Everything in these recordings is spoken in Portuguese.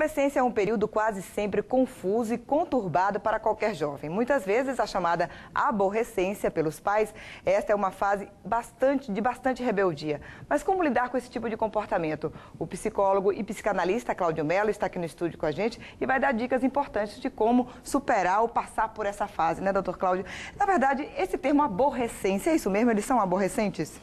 adolescência é um período quase sempre confuso e conturbado para qualquer jovem. Muitas vezes a chamada aborrecência pelos pais, esta é uma fase de bastante rebeldia. Mas como lidar com esse tipo de comportamento? O psicólogo e psicanalista Cláudio Mello está aqui no estúdio com a gente e vai dar dicas importantes de como superar ou passar por essa fase, né, doutor Cláudio? Na verdade, esse termo aborrecência, é isso mesmo? Eles são aborrecentes?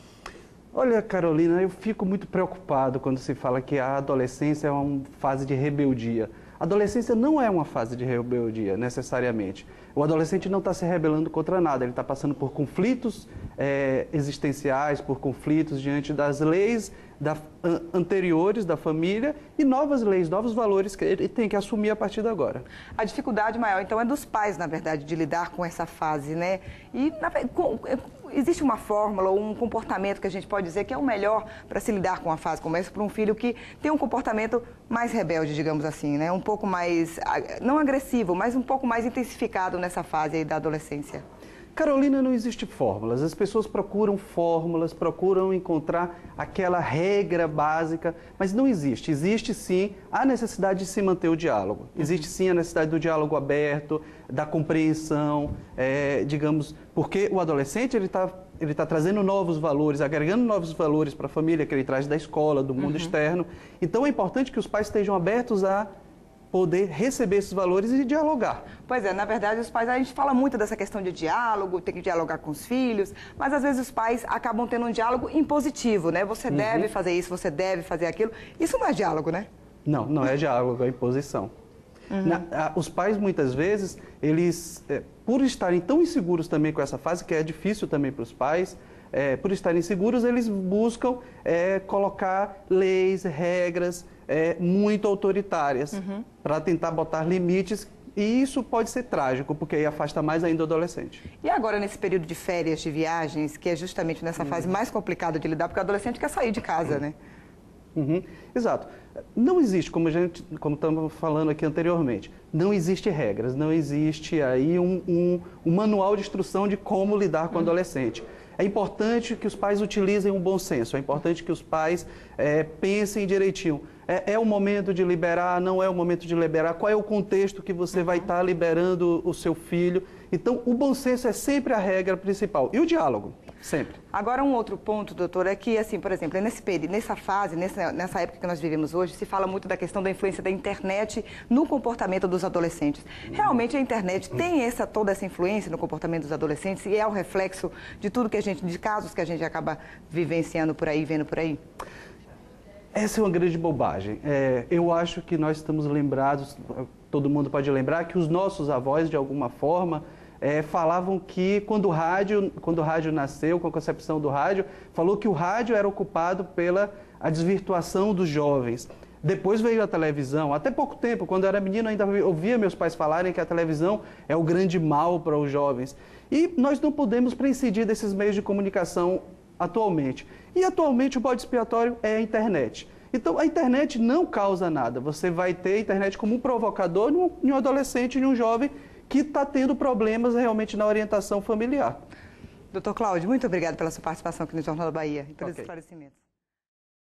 Olha, Carolina, eu fico muito preocupado quando se fala que a adolescência é uma fase de rebeldia. A adolescência não é uma fase de rebeldia, necessariamente. O adolescente não está se rebelando contra nada, ele está passando por conflitos existenciais, por conflitos diante das leis anteriores da família e novas leis, novos valores que ele tem que assumir a partir de agora. A dificuldade maior, então, é dos pais, na verdade, de lidar com essa fase, né? E existe uma fórmula ou um comportamento que a gente pode dizer que é o melhor para se lidar com uma fase como essa para um filho que tem um comportamento mais rebelde, digamos assim, né? Um pouco mais, não agressivo, mas um pouco mais intensificado nessa fase aí da adolescência. Carolina, não existe fórmulas. As pessoas procuram fórmulas, procuram encontrar aquela regra básica, mas não existe. Existe sim a necessidade de se manter o diálogo. Existe sim a necessidade do diálogo aberto, da compreensão, digamos, porque o adolescente ele tá trazendo novos valores, agregando novos valores para a família que ele traz da escola, do mundo externo. Então é importante que os pais estejam abertos a poder receber esses valores e dialogar. Pois é, na verdade, os pais, a gente fala muito dessa questão de diálogo, tem que dialogar com os filhos, mas às vezes os pais acabam tendo um diálogo impositivo, né? Você deve fazer isso, você deve fazer aquilo. Isso não é diálogo, né? Não, não é diálogo, é imposição. Os pais, muitas vezes, eles, por estarem tão inseguros também com essa fase, que é difícil também para os pais, por estarem inseguros, eles buscam colocar leis, regras muito autoritárias para tentar botar limites. E isso pode ser trágico, porque aí afasta mais ainda o adolescente. E agora, nesse período de férias, de viagens, que é justamente nessa fase mais complicada de lidar, porque o adolescente quer sair de casa, né? Exato. Não existe, como estamos falando aqui anteriormente, não existe regras, não existe aí um manual de instrução de como lidar com o adolescente. É importante que os pais utilizem um bom senso, é importante que os pais pensem direitinho. É o momento de liberar, não é o momento de liberar, qual é o contexto que você vai estar liberando o seu filho. Então, o bom senso é sempre a regra principal. E o diálogo, sempre. Agora, um outro ponto, doutor, é que, assim, por exemplo, nessa fase, nessa época que nós vivemos hoje, se fala muito da questão da influência da internet no comportamento dos adolescentes. Realmente a internet tem toda essa influência no comportamento dos adolescentes e é o reflexo de tudo que de casos que a gente acaba vivenciando por aí, vendo por aí? Essa é uma grande bobagem. Eu acho que nós estamos lembrados, todo mundo pode lembrar, que os nossos avós, de alguma forma, falavam que quando o rádio nasceu, com a concepção do rádio, falou que o rádio era ocupado pela desvirtuação dos jovens. Depois veio a televisão. Até pouco tempo, quando eu era menino, ainda ouvia meus pais falarem que a televisão é o grande mal para os jovens. E nós não podemos prescindir desses meios de comunicação atualmente. E atualmente o bode expiatório é a internet. Então a internet não causa nada. Você vai ter a internet como um provocador em um adolescente, em um jovem que está tendo problemas realmente na orientação familiar. Doutor Cláudio, muito obrigado pela sua participação aqui no Jornal da Bahia e pelos esclarecimentos.